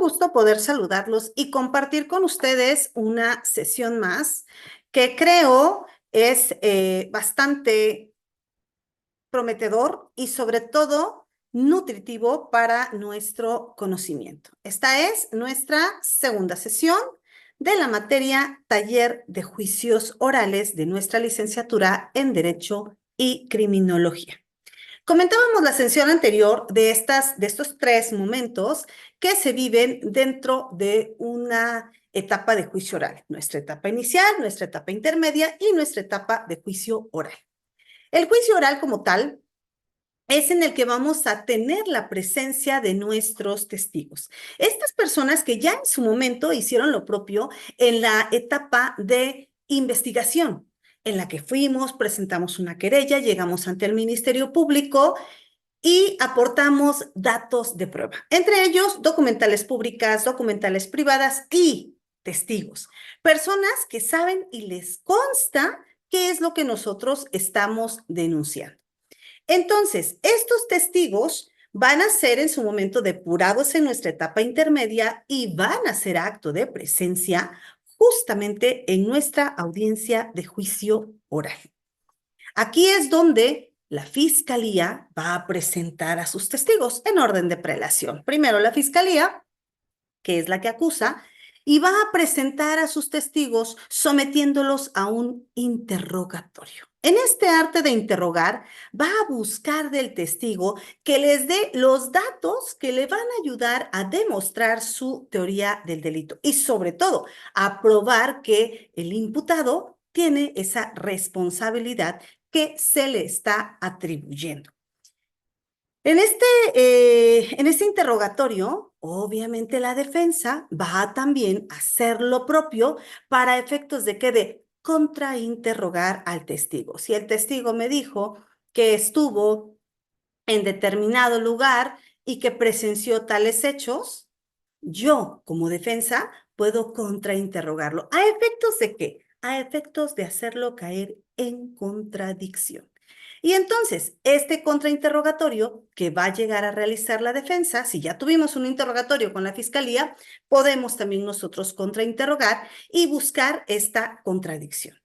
gusto poder saludarlos y compartir con ustedes una sesión más que creo es bastante prometedor y sobre todo nutritivo para nuestro conocimiento. Esta es nuestra segunda sesión de la materia Taller de Juicios Orales de nuestra licenciatura en Derecho y Criminología. Comentábamos la sesión anterior de estos tres momentos que se viven dentro de una etapa de juicio oral. Nuestra etapa inicial, nuestra etapa intermedia y nuestra etapa de juicio oral. El juicio oral como tal es en el que vamos a tener la presencia de nuestros testigos. Estas personas que ya en su momento hicieron lo propio en la etapa de investigación, en la que fuimos, presentamos una querella, llegamos ante el Ministerio Público y aportamos datos de prueba, entre ellos documentales públicas, documentales privadas y testigos. Personas que saben y les consta qué es lo que nosotros estamos denunciando. Entonces, estos testigos van a ser en su momento depurados en nuestra etapa intermedia y van a hacer acto de presencia justamente en nuestra audiencia de juicio oral. Aquí es donde la fiscalía va a presentar a sus testigos en orden de prelación. Primero la fiscalía, que es la que acusa, y va a presentar a sus testigos sometiéndolos a un interrogatorio. En este arte de interrogar, va a buscar del testigo que les dé los datos que le van a ayudar a demostrar su teoría del delito y sobre todo a probar que el imputado tiene esa responsabilidad que se le está atribuyendo. En este interrogatorio, obviamente la defensa va también a hacer lo propio para efectos de que de contrainterrogar al testigo. Si el testigo me dijo que estuvo en determinado lugar y que presenció tales hechos, yo como defensa puedo contrainterrogarlo. ¿A efectos de qué? A efectos de hacerlo caer en contradicción. Y entonces, este contrainterrogatorio que va a llegar a realizar la defensa, si ya tuvimos un interrogatorio con la fiscalía, podemos también nosotros contrainterrogar y buscar esta contradicción.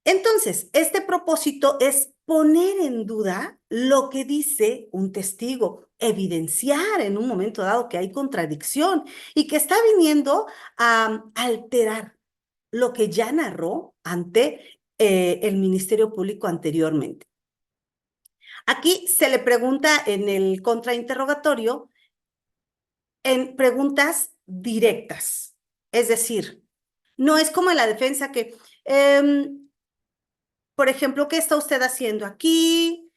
Entonces, este propósito es poner en duda lo que dice un testigo, evidenciar en un momento dado que hay contradicción y que está viniendo a alterar lo que ya narró ante el Ministerio Público anteriormente. Aquí se le pregunta en el contrainterrogatorio en preguntas directas, es decir, no es como en la defensa que, por ejemplo, ¿qué está usted haciendo aquí?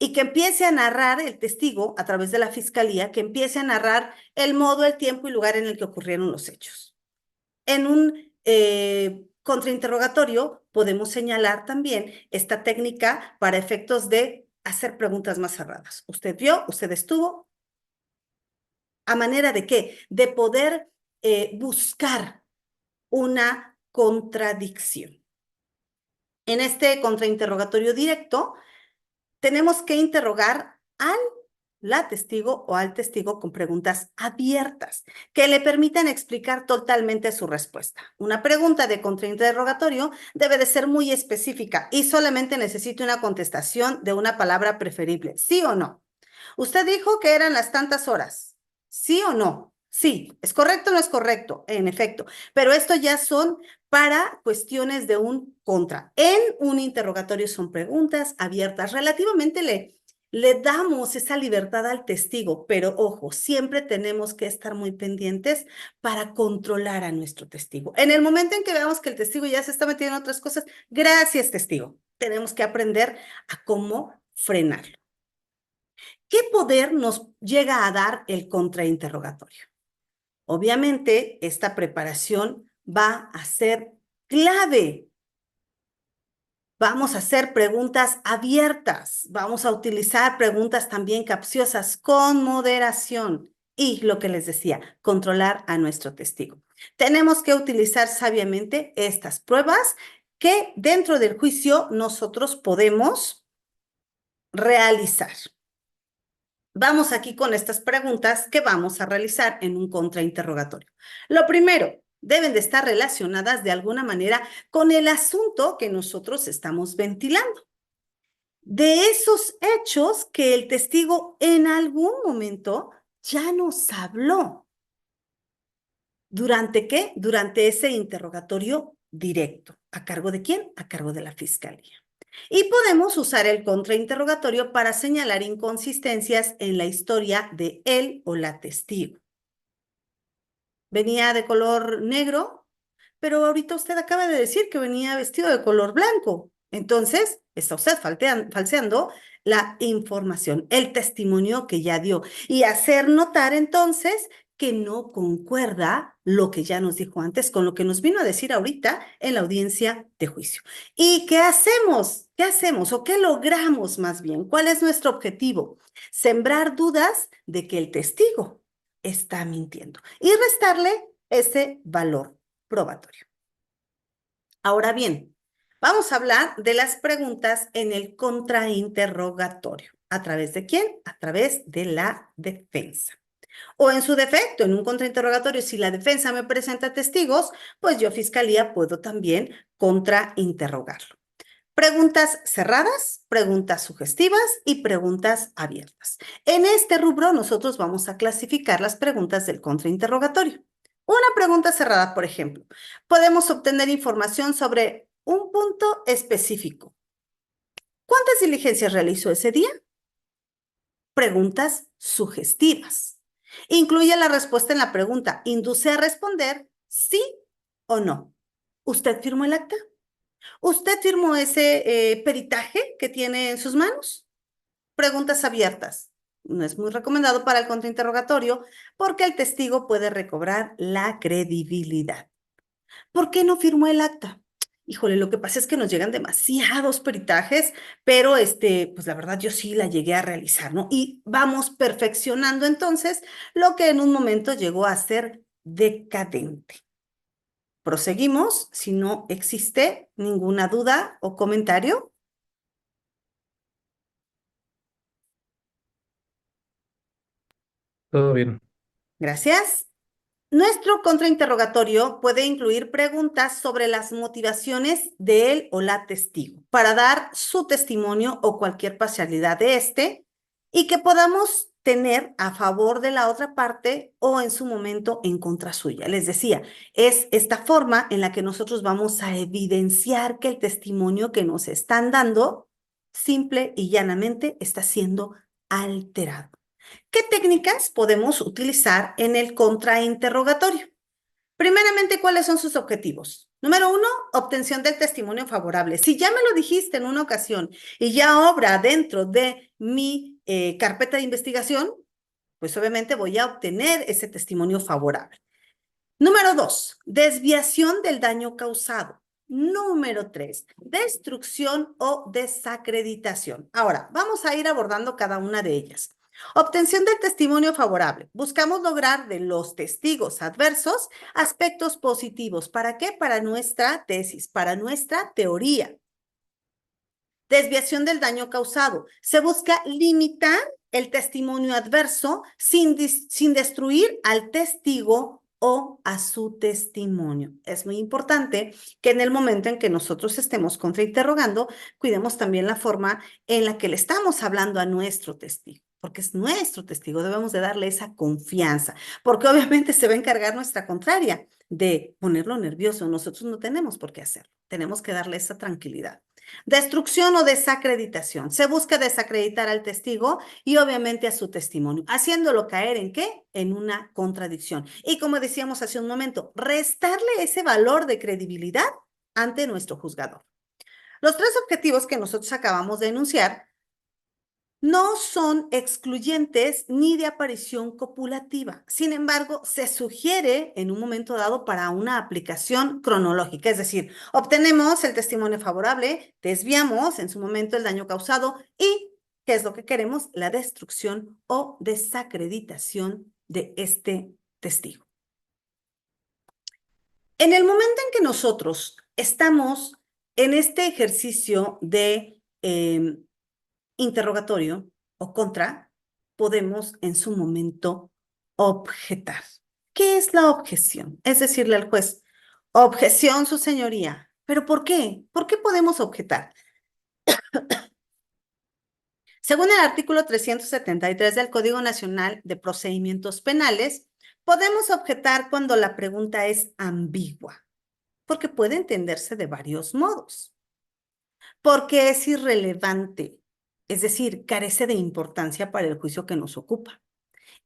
Y que empiece a narrar el testigo a través de la fiscalía, que empiece a narrar el modo, el tiempo y lugar en el que ocurrieron los hechos. En un contrainterrogatorio podemos señalar también esta técnica para efectos de hacer preguntas más cerradas. ¿Usted vio? ¿Usted estuvo? ¿A manera de qué? De poder buscar una contradicción. En este contrainterrogatorio directo, tenemos que interrogar al la testigo o al testigo con preguntas abiertas que le permitan explicar totalmente su respuesta. Una pregunta de contrainterrogatorio debe de ser muy específica y solamente necesita una contestación de una palabra preferible, ¿sí o no? Usted dijo que eran las tantas horas, ¿sí o no? Sí, ¿es correcto o no es correcto? En efecto, pero esto ya son para cuestiones de un contra. En un interrogatorio son preguntas abiertas. Relativamente le damos esa libertad al testigo, pero ojo, siempre tenemos que estar muy pendientes para controlar a nuestro testigo. En el momento en que veamos que el testigo ya se está metiendo en otras cosas, gracias testigo, tenemos que aprender a cómo frenarlo. ¿Qué poder nos llega a dar el contrainterrogatorio? Obviamente, esta preparación va a ser clave. Vamos a hacer preguntas abiertas, vamos a utilizar preguntas también capciosas con moderación y lo que les decía, controlar a nuestro testigo. Tenemos que utilizar sabiamente estas pruebas que dentro del juicio nosotros podemos realizar. Vamos aquí con estas preguntas que vamos a realizar en un contrainterrogatorio. Lo primero, deben de estar relacionadas de alguna manera con el asunto que nosotros estamos ventilando. De esos hechos que el testigo en algún momento ya nos habló. ¿Durante qué? Durante ese interrogatorio directo. ¿A cargo de quién? A cargo de la fiscalía. Y podemos usar el contrainterrogatorio para señalar inconsistencias en la historia de él o la testigo. Venía de color negro, pero ahorita usted acaba de decir que venía vestido de color blanco. Entonces, está usted falseando la información, el testimonio que ya dio y hacer notar entonces que no concuerda lo que ya nos dijo antes con lo que nos vino a decir ahorita en la audiencia de juicio. ¿Y qué hacemos? ¿Qué hacemos o qué logramos más bien? ¿Cuál es nuestro objetivo? Sembrar dudas de que el testigo está mintiendo y restarle ese valor probatorio. Ahora bien, vamos a hablar de las preguntas en el contrainterrogatorio. ¿A través de quién? A través de la defensa. O en su defecto, en un contrainterrogatorio, si la defensa me presenta testigos, pues yo, fiscalía, puedo también contrainterrogarlo. Preguntas cerradas, preguntas sugestivas y preguntas abiertas. En este rubro nosotros vamos a clasificar las preguntas del contrainterrogatorio. Una pregunta cerrada, por ejemplo, podemos obtener información sobre un punto específico. ¿Cuántas diligencias realizó ese día? Preguntas sugestivas. Incluye la respuesta en la pregunta. Induce a responder sí o no. ¿Usted firmó el acta? ¿Usted firmó ese peritaje que tiene en sus manos? Preguntas abiertas. No es muy recomendado para el contrainterrogatorio porque el testigo puede recobrar la credibilidad. ¿Por qué no firmó el acta? Híjole, lo que pasa es que nos llegan demasiados peritajes, pero pues la verdad yo sí la llegué a realizar, ¿no? Y vamos perfeccionando entonces lo que en un momento llegó a ser decadente. Proseguimos, si no existe ninguna duda o comentario. Todo bien. Gracias. Nuestro contrainterrogatorio puede incluir preguntas sobre las motivaciones de él o la testigo para dar su testimonio o cualquier parcialidad de este y que podamos tener a favor de la otra parte o en su momento en contra suya. Les decía, es esta forma en la que nosotros vamos a evidenciar que el testimonio que nos están dando simple y llanamente está siendo alterado. ¿Qué técnicas podemos utilizar en el contrainterrogatorio? Primeramente, ¿cuáles son sus objetivos? Número uno, obtención del testimonio favorable. Si ya me lo dijiste en una ocasión y ya obra dentro de mi carpeta de investigación, pues obviamente voy a obtener ese testimonio favorable. Número dos, desviación del daño causado. Número tres, destrucción o desacreditación. Ahora, vamos a ir abordando cada una de ellas. Obtención del testimonio favorable. Buscamos lograr de los testigos adversos aspectos positivos. ¿Para qué? Para nuestra tesis, para nuestra teoría. Desviación del daño causado. Se busca limitar el testimonio adverso sin destruir al testigo o a su testimonio. Es muy importante que en el momento en que nosotros estemos contrainterrogando, cuidemos también la forma en la que le estamos hablando a nuestro testigo, porque es nuestro testigo, debemos de darle esa confianza, porque obviamente se va a encargar nuestra contraria de ponerlo nervioso. Nosotros no tenemos por qué hacerlo, tenemos que darle esa tranquilidad. Destrucción o desacreditación. Se busca desacreditar al testigo y obviamente a su testimonio, haciéndolo caer ¿en qué? En una contradicción. Y como decíamos hace un momento, restarle ese valor de credibilidad ante nuestro juzgador. Los tres objetivos que nosotros acabamos de enunciar no son excluyentes ni de aparición copulativa. Sin embargo, se sugiere en un momento dado para una aplicación cronológica, es decir, obtenemos el testimonio favorable, desviamos en su momento el daño causado y, ¿qué es lo que queremos? La destrucción o desacreditación de este testigo. En el momento en que nosotros estamos en este ejercicio de interrogatorio o contra, podemos en su momento objetar. ¿Qué es la objeción? Es decirle al juez, objeción, su señoría. ¿Pero por qué? ¿Por qué podemos objetar? Según el artículo 373 del Código Nacional de Procedimientos Penales, podemos objetar cuando la pregunta es ambigua, porque puede entenderse de varios modos. Porque es irrelevante, es decir, carece de importancia para el juicio que nos ocupa.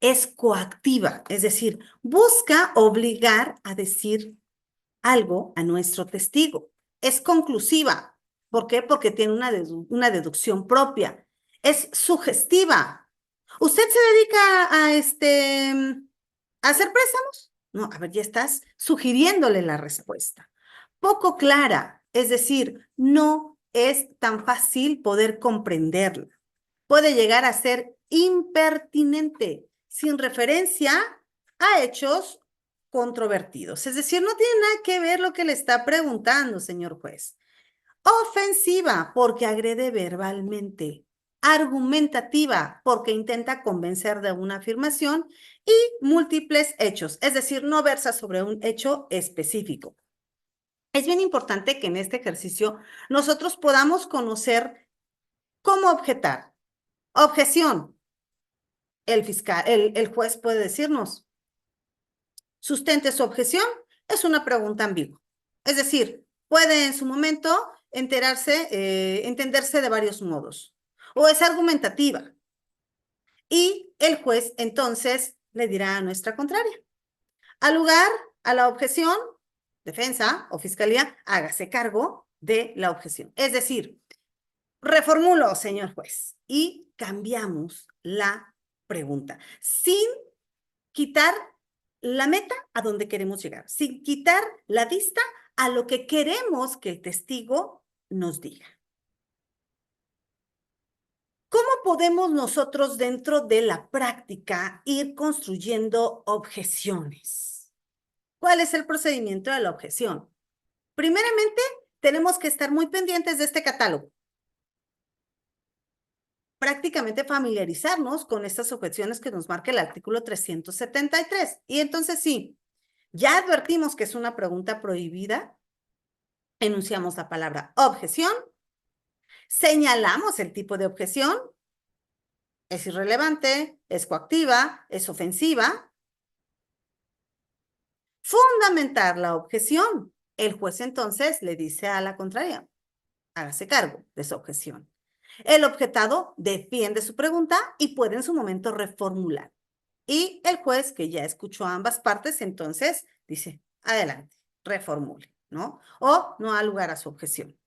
Es coactiva, es decir, busca obligar a decir algo a nuestro testigo. Es conclusiva. ¿Por qué? Porque tiene una deducción propia. Es sugestiva. ¿Usted se dedica a hacer préstamos? No, a ver, ya estás sugiriéndole la respuesta. Poco clara, es decir, no es tan fácil poder comprenderla. Puede llegar a ser impertinente, sin referencia a hechos controvertidos. Es decir, no tiene nada que ver lo que le está preguntando, señor juez. Ofensiva, porque agrede verbalmente. Argumentativa, porque intenta convencer de una afirmación. Y múltiples hechos, es decir, no versa sobre un hecho específico. Es bien importante que en este ejercicio nosotros podamos conocer cómo objetar. Objeción. El juez puede decirnos, sustente su objeción, es una pregunta ambigua. Es decir, puede en su momento entenderse de varios modos. O es argumentativa. Y el juez entonces le dirá a nuestra contraria. Al lugar, a la objeción, defensa o fiscalía, hágase cargo de la objeción. Es decir, reformulo, señor juez, y cambiamos la pregunta sin quitar la meta a donde queremos llegar, sin quitar la vista a lo que queremos que el testigo nos diga. ¿Cómo podemos nosotros dentro de la práctica ir construyendo objeciones? ¿Cuál es el procedimiento de la objeción? Primeramente, tenemos que estar muy pendientes de este catálogo. Prácticamente familiarizarnos con estas objeciones que nos marca el artículo 373. Y entonces sí, ya advertimos que es una pregunta prohibida, enunciamos la palabra objeción, señalamos el tipo de objeción, es irrelevante, es coactiva, es ofensiva. Fundamentar la objeción. El juez entonces le dice a la contraria, hágase cargo de su objeción. El objetado defiende su pregunta y puede en su momento reformular. Y el juez, que ya escuchó ambas partes, entonces dice, adelante, reformule, ¿no? O no da lugar a su objeción.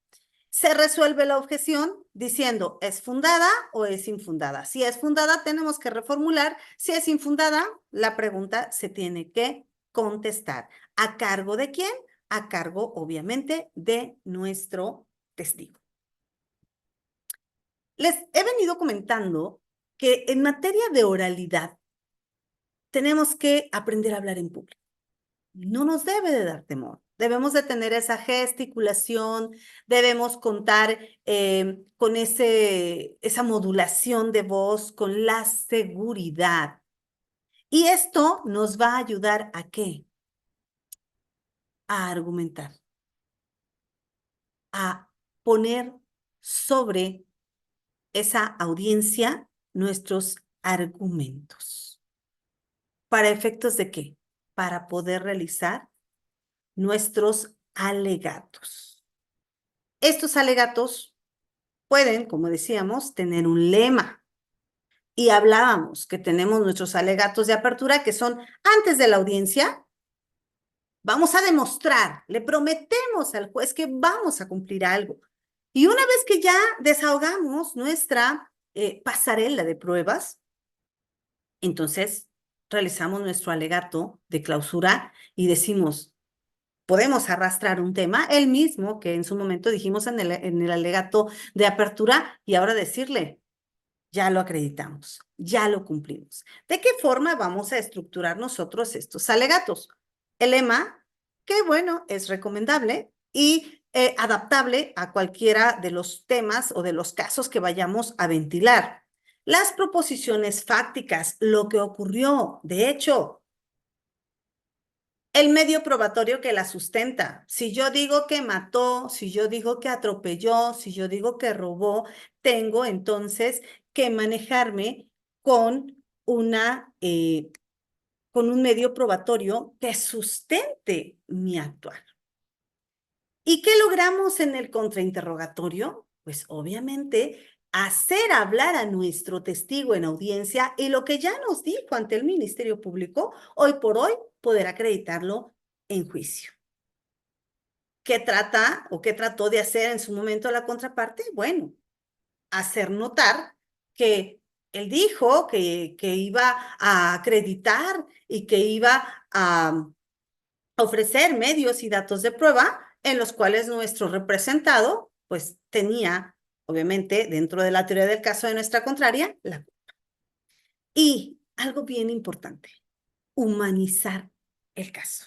Se resuelve la objeción diciendo, ¿es fundada o es infundada? Si es fundada, tenemos que reformular. Si es infundada, la pregunta se tiene que contestar. ¿A cargo de quién? A cargo, obviamente, de nuestro testigo. Les he venido comentando que en materia de oralidad tenemos que aprender a hablar en público. No nos debe de dar temor. Debemos de tener esa gesticulación, debemos contar con esa modulación de voz, con la seguridad. Y esto nos va a ayudar ¿a qué? A argumentar, a poner sobre esa audiencia nuestros argumentos. ¿Para efectos de qué? Para poder realizar nuestros alegatos. Estos alegatos pueden, como decíamos, tener un lema. Y hablábamos que tenemos nuestros alegatos de apertura que son antes de la audiencia. Vamos a demostrar, le prometemos al juez que vamos a cumplir algo. Y una vez que ya desahogamos nuestra pasarela de pruebas, entonces realizamos nuestro alegato de clausura y decimos, podemos arrastrar un tema, el mismo que en su momento dijimos en el alegato de apertura, y ahora decirle, ya lo acreditamos, ya lo cumplimos. ¿De qué forma vamos a estructurar nosotros estos alegatos? El lema, que bueno, es recomendable y adaptable a cualquiera de los temas o de los casos que vayamos a ventilar. las proposiciones fácticas, lo que ocurrió. De hecho, el medio probatorio que la sustenta. Si yo digo que mató, si yo digo que atropelló, si yo digo que robó, tengo entonces que manejarme con con un medio probatorio que sustente mi actuar. ¿Y qué logramos en el contrainterrogatorio? Pues obviamente hacer hablar a nuestro testigo en audiencia y lo que ya nos dijo ante el Ministerio Público, hoy por hoy poder acreditarlo en juicio. ¿Qué trata o qué trató de hacer en su momento la contraparte? Bueno, hacer notar que él dijo que iba a acreditar y que iba a ofrecer medios y datos de prueba en los cuales nuestro representado, pues tenía, obviamente, dentro de la teoría del caso de nuestra contraria, la... Y algo bien importante, humanizar el caso.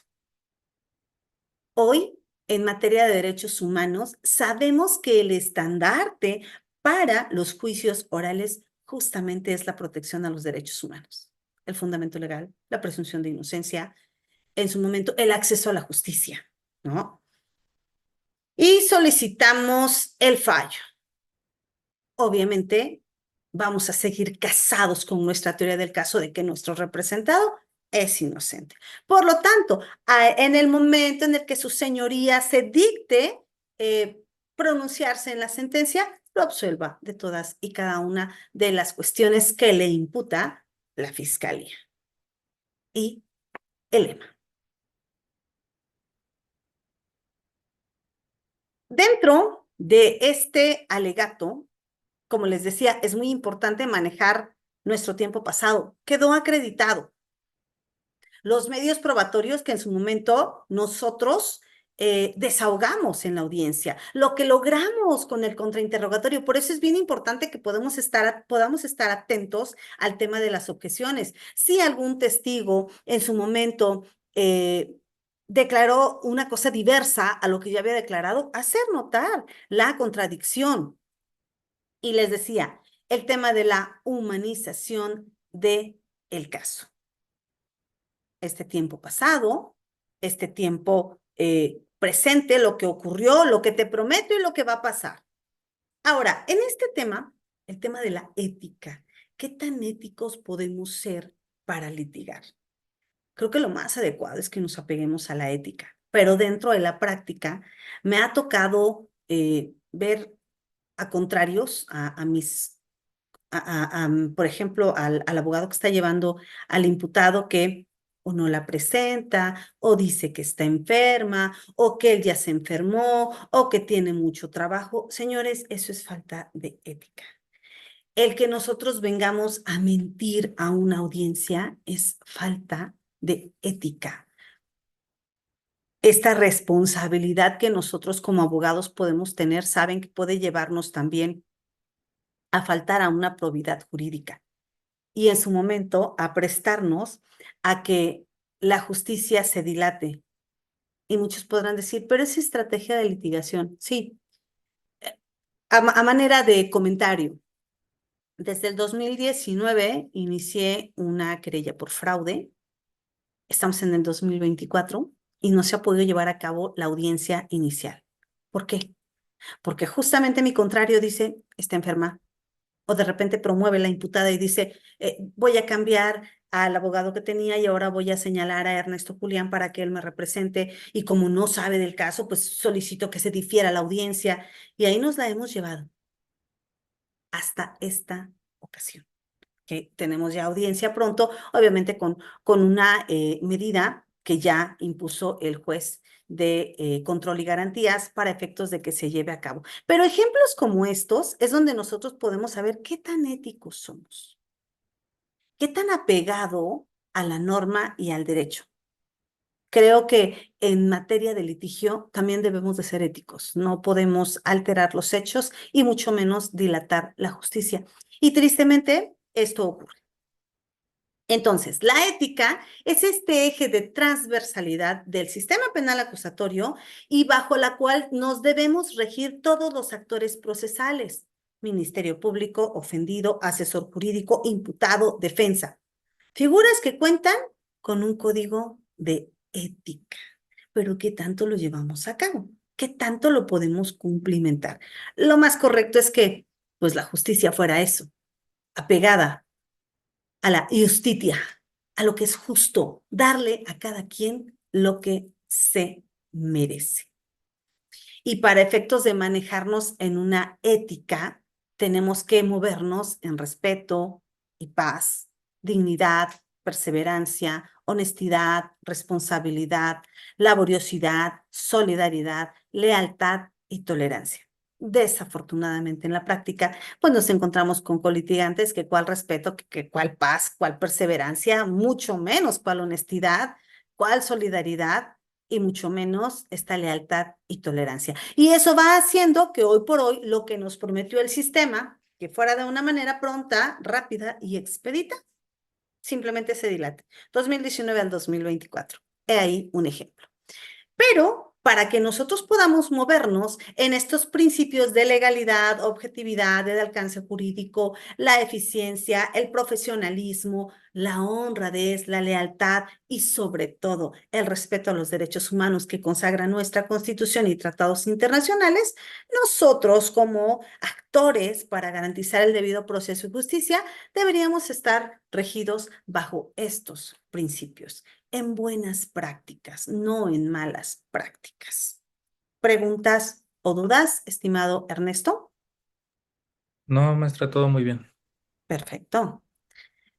Hoy, en materia de derechos humanos, sabemos que el estandarte para los juicios orales justamente es la protección a los derechos humanos, el fundamento legal, la presunción de inocencia, en su momento el acceso a la justicia, ¿no? Y solicitamos el fallo. Obviamente, vamos a seguir casados con nuestra teoría del caso de que nuestro representado es inocente. Por lo tanto, en el momento en el que su señoría se dicte pronunciarse en la sentencia, lo absuelva de todas y cada una de las cuestiones que le imputa la fiscalía y el EMA. Dentro de este alegato, como les decía, es muy importante manejar nuestro tiempo pasado. Quedó acreditado. Los medios probatorios que en su momento nosotros desahogamos en la audiencia, lo que logramos con el contrainterrogatorio. Por eso es bien importante que podamos estar atentos al tema de las objeciones. Si algún testigo en su momento declaró una cosa diversa a lo que ya había declarado, hacer notar la contradicción. Y les decía, el tema de la humanización del caso. Este tiempo pasado, este tiempo presente, lo que ocurrió, lo que te prometo y lo que va a pasar. Ahora, en este tema, el tema de la ética, ¿qué tan éticos podemos ser para litigar? Creo que lo más adecuado es que nos apeguemos a la ética, pero dentro de la práctica me ha tocado ver a contrarios, a mis por ejemplo, al abogado que está llevando al imputado que o no la presenta, o dice que está enferma, o que él ya se enfermó, o que tiene mucho trabajo. Señores, eso es falta de ética. El que nosotros vengamos a mentir a una audiencia es falta de ética. Esta responsabilidad que nosotros como abogados podemos tener, saben que puede llevarnos también a faltar a una probidad jurídica y en su momento a prestarnos a que la justicia se dilate. Y muchos podrán decir, pero es estrategia de litigación. Sí, a manera de comentario. Desde el 2019 inicié una querella por fraude. Estamos en el 2024 y no se ha podido llevar a cabo la audiencia inicial. ¿Por qué? Porque justamente mi contrario dice, está enferma, o de repente promueve la imputada y dice, voy a cambiar al abogado que tenía y ahora voy a señalar a Ernesto Julián para que él me represente y como no sabe del caso, pues solicito que se difiera la audiencia y ahí nos la hemos llevado hasta esta ocasión, que tenemos ya audiencia pronto, obviamente con una medida que ya impuso el juez de control y garantías para efectos de que se lleve a cabo. Pero ejemplos como estos es donde nosotros podemos saber qué tan éticos somos, qué tan apegado a la norma y al derecho. Creo que en materia de litigio también debemos de ser éticos. No podemos alterar los hechos y mucho menos dilatar la justicia. Y tristemente, esto ocurre. Entonces, la ética es este eje de transversalidad del sistema penal acusatorio y bajo la cual nos debemos regir todos los actores procesales. Ministerio Público, ofendido, asesor jurídico, imputado, defensa. Figuras que cuentan con un código de ética. Pero ¿qué tanto lo llevamos a cabo? ¿Qué tanto lo podemos cumplimentar? Lo más correcto es que, pues, la justicia fuera eso, apegada a la justicia, a lo que es justo, darle a cada quien lo que se merece. Y para efectos de manejarnos en una ética, tenemos que movernos en respeto y paz, dignidad, perseverancia, honestidad, responsabilidad, laboriosidad, solidaridad, lealtad y tolerancia. Desafortunadamente en la práctica, pues nos encontramos con colitigantes que cuál respeto, que cuál paz, cuál perseverancia, mucho menos cuál honestidad, cuál solidaridad y mucho menos esta lealtad y tolerancia. Y eso va haciendo que hoy por hoy lo que nos prometió el sistema, que fuera de una manera pronta, rápida y expedita, simplemente se dilate. 2019 al 2024. He ahí un ejemplo. Pero para que nosotros podamos movernos en estos principios de legalidad, objetividad, de alcance jurídico, la eficiencia, el profesionalismo, la honradez, la lealtad y sobre todo el respeto a los derechos humanos que consagra nuestra Constitución y tratados internacionales, nosotros como actores para garantizar el debido proceso y justicia deberíamos estar regidos bajo estos principios en buenas prácticas, no en malas prácticas. ¿Preguntas o dudas, estimado Ernesto? No, maestra, todo muy bien. Perfecto.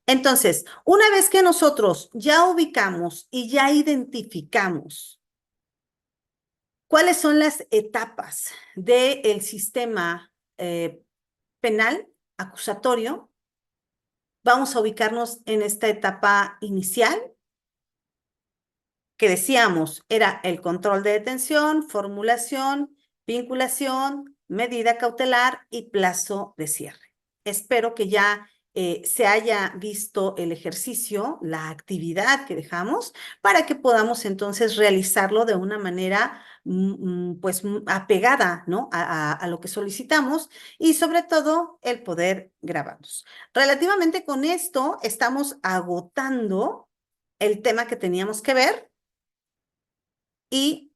Entonces, una vez que nosotros ya ubicamos y ya identificamos cuáles son las etapas del sistema penal acusatorio, vamos a ubicarnos en esta etapa inicial que decíamos era el control de detención, formulación, vinculación, medida cautelar y plazo de cierre. Espero que ya se haya visto el ejercicio, la actividad que dejamos, para que podamos entonces realizarlo de una manera pues apegada, ¿no? a lo que solicitamos y sobre todo el poder grabarnos. Relativamente con esto estamos agotando el tema que teníamos que ver y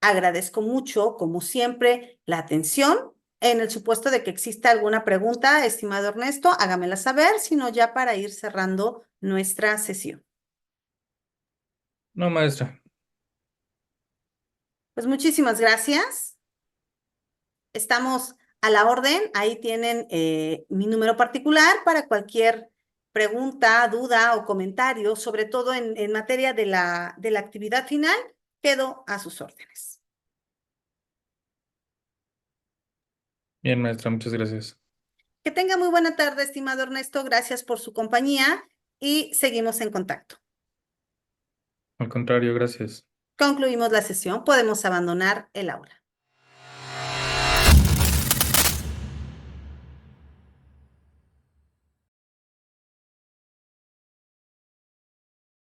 agradezco mucho, como siempre, la atención. En el supuesto de que exista alguna pregunta, estimado Ernesto, hágamela saber, sino ya para ir cerrando nuestra sesión. No, maestra. Pues muchísimas gracias. Estamos a la orden. Ahí tienen mi número particular para cualquier pregunta, duda o comentario, sobre todo en materia de la actividad final. Quedo a sus órdenes. Bien, maestra, muchas gracias. Que tenga muy buena tarde, estimado Ernesto. Gracias por su compañía y seguimos en contacto. Al contrario, gracias. Concluimos la sesión. Podemos abandonar el aula.